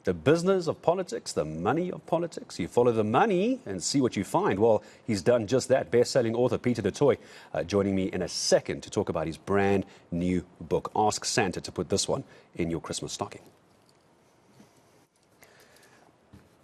The business of politics, the money of politics. You follow the money and see what you find. Well, he's done just that. Best-selling author Pieter du Toit joining me in a second to talk about his brand new book. Ask Santa to put this one in your Christmas stocking.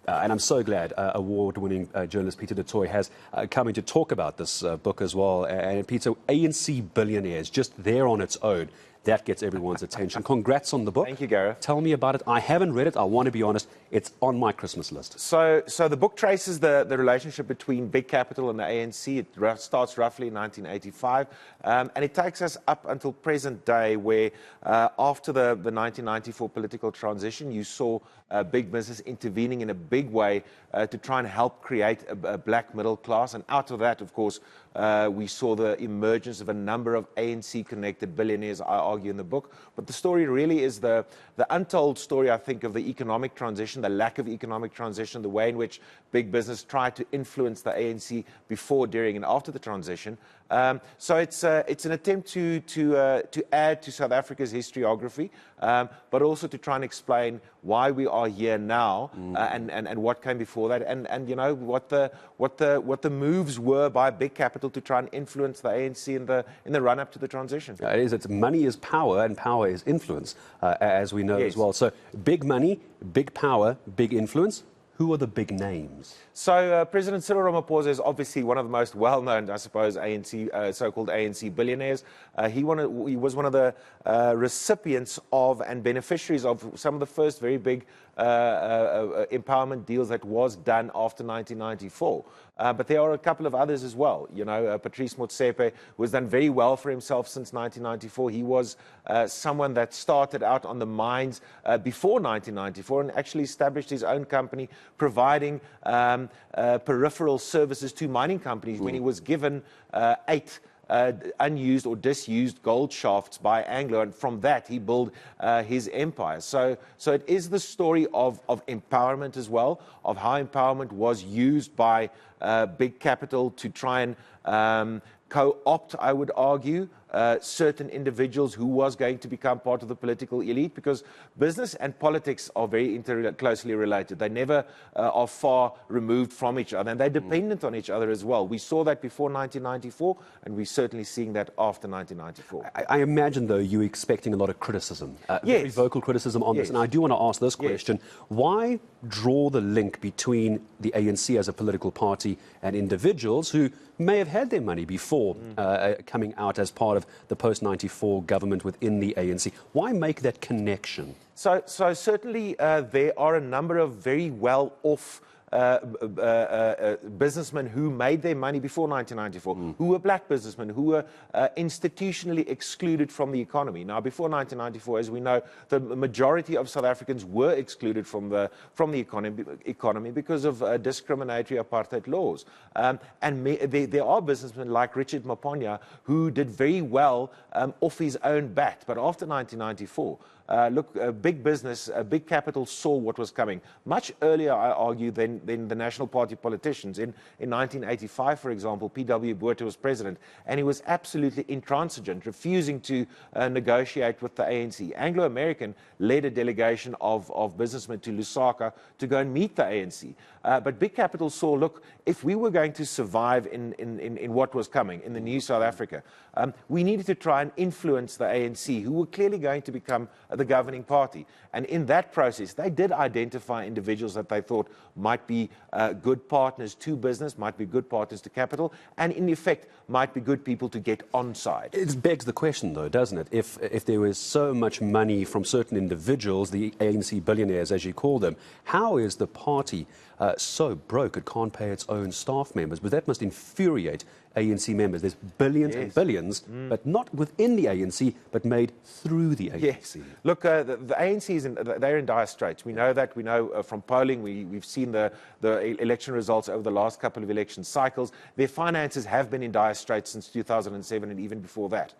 And I'm so glad award-winning journalist Pieter du Toit has come in to talk about this book as well. And Pieter, ANC Billionaires, just there on its own, that gets everyone's attention. Congrats on the book. Thank you, Gareth. Tell me about it. I haven't read it. I want to be honest. It's on my Christmas list. So the book traces the relationship between big capital and the ANC. It starts roughly in 1985, and it takes us up until present day, where after the 1994 political transition, you saw big business intervening in a big way to try and help create a black middle class. And out of that, of course, we saw the emergence of a number of ANC-connected billionaires, I argue in the book. But the story really is the untold story, I think, of the economic transition, the lack of economic transition, the way in which big business tried to influence the ANC before, during, and after the transition. So it's an attempt to add to South Africa's historiography, but also to try and explain why we are here now, and what came before that, and you know what the moves were by big capital to try and influence the ANC in the run up to the transition. It is. It's money is power, and power is influence, as we know as well. So big money, big power, big influence. Who are the big names? So President Cyril Ramaphosa is obviously one of the most well-known, I suppose, so-called ANC billionaires. He was one of the recipients of and beneficiaries of some of the first very big empowerment deals that was done after 1994. But there are a couple of others as well. You know, Patrice Motsepe, who has done very well for himself since 1994. He was someone that started out on the mines before 1994 and actually established his own company, providing peripheral services to mining companies when he was given 8 unused or disused gold shafts by Anglo, and from that he built his empire. So it is the story of empowerment as well, of how empowerment was used by big capital to try and co-opt, I would argue, certain individuals who was going to become part of the political elite, because business and politics are very closely related. They never are far removed from each other, and they're dependent on each other as well. We saw that before 1994, and we're certainly seeing that after 1994. I imagine, though, you're expecting a lot of criticism, very vocal criticism on this. And I do want to ask this question. Why draw the link between the ANC as a political party and individuals who may have had their money before coming out as part of the post-94 government within the ANC? Why make that connection? So certainly there are a number of very well-off businessmen who made their money before 1994, who were black businessmen, who were institutionally excluded from the economy. Now, before 1994, as we know, the majority of South Africans were excluded from the economy because of discriminatory apartheid laws. And there are businessmen like Richard Maponya who did very well off his own bat. But after 1994, big business, big capital saw what was coming much earlier, I argue, than the National Party politicians. In 1985, for example, P.W. Botha was president, and he was absolutely intransigent, refusing to negotiate with the ANC. Anglo-American led a delegation of businessmen to Lusaka to go and meet the ANC. But big capital saw, look, if we were going to survive in what was coming, in the new South Africa, we needed to try and influence the ANC, who were clearly going to become the governing party. And in that process, they did identify individuals that they thought might be good partners to business, might be good partners to capital, and in effect, might be good people to get on side. It begs the question, though, doesn't it? If there was so much money from certain individuals, the ANC billionaires, as you call them, how is the party so broke it can't pay its own staff members? But that must infuriate ANC members. There's billions and billions, but not within the ANC, but made through the ANC. Yes. Look, the ANC, they're in dire straits. We know that. We know from polling. We've seen the election results over the last couple of election cycles. Their finances have been in dire straits since 2007 and even before that.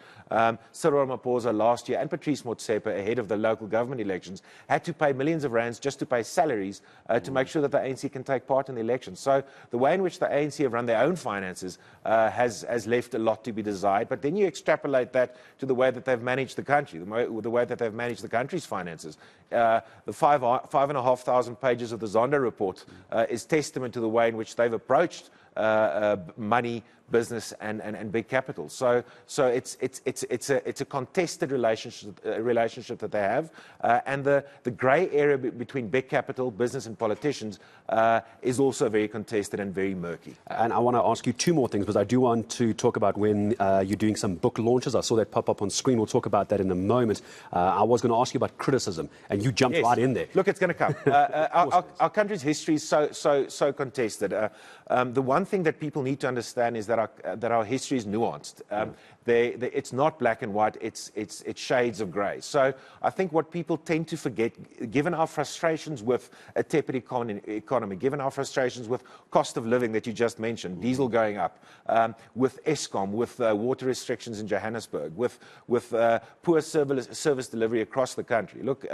Cyril Ramaphosa last year and Patrice Motsepe, ahead of the local government elections, had to pay millions of rands just to pay salaries to make sure that the ANC can take part in the elections. So the way in which the ANC have run their own finances has left a lot to be desired. But then you extrapolate that to the way that they've managed the country, the way that they've managed the country's finances. The 5,500 pages of the Zondo report is testament to the way in which they've approached money, business, and big capital. So it's a contested relationship that they have, and the grey area between big capital, business, and politicians is also very contested and very murky. And I want to ask you two more things, because I do want to talk about when you're doing some book launches. I saw that pop up on screen. We'll talk about that in a moment. I was going to ask you about criticism, and you jumped right in there. Look, it's going to come. Our country's history is so contested. The one thing that people need to understand is that our history is nuanced. It's not black and white, it's shades of grey. So I think what people tend to forget, given our frustrations with a tepid economy, given our frustrations with cost of living that you just mentioned, diesel going up, with Eskom, with water restrictions in Johannesburg, with poor service delivery across the country. Look,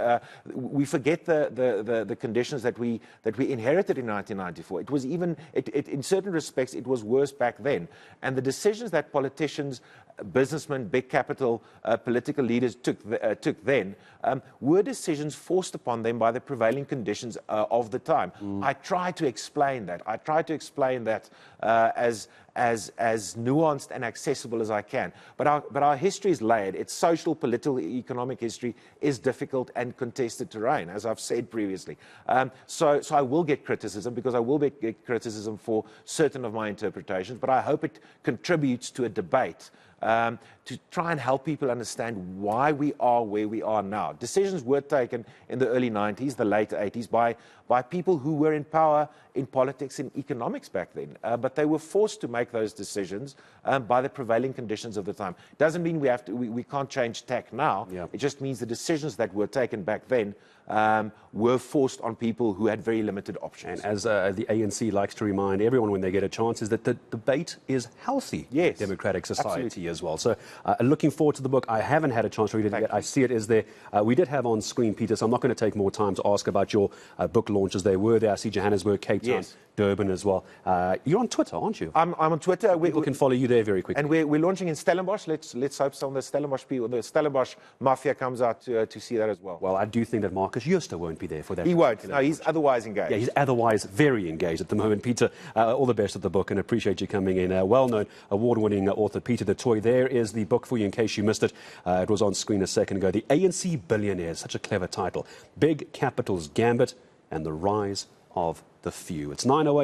we forget the conditions that we inherited in 1994. It was even, in certain respects, it was worse back then. And the decisions that politicians, businessmen, big capital, political leaders took then were decisions forced upon them by the prevailing conditions of the time. I try to explain that. I try to explain that as nuanced and accessible as I can. But our history is layered. Its social, political, economic history is difficult and contested terrain, as I've said previously. So I will get criticism, because I will get criticism for certain of my interpretations, but I hope it contributes to a debate to try and help people understand why we are where we are now. Decisions were taken in the early 90s, the late 80s, by people who were in power in politics and economics back then. But they were forced to make those decisions by the prevailing conditions of the time. Doesn't mean we can't change tack now. Yeah. It just means the decisions that were taken back then were forced on people who had very limited options. And as the ANC likes to remind everyone when they get a chance, is that the debate is healthy in democratic society as well. So looking forward to the book. I haven't had a chance to read it yet. I see it is there. We did have on screen, Pieter, so I'm not going to take more time to ask about your book launches. They were there. I see Johannesburg, Cape Town, Durban as well. You're on Twitter, aren't you? I'm on Twitter. People can follow you there very quickly. And we're launching in Stellenbosch. Let's hope some of the Stellenbosch people, the Stellenbosch mafia comes out to see that as well. Well, I do think that Marcus Jooste won't be there for that. He won't. No, he's otherwise engaged. Yeah, he's otherwise very engaged at the moment. Pieter, all the best with the book, and appreciate you coming in. Well-known, award-winning author Pieter du Toit. There is the book for you in case you missed it. It was on screen a second ago. The ANC Billionaires, such a clever title. Big Capital's Gambit and the Rise of the Few. It's 9:08.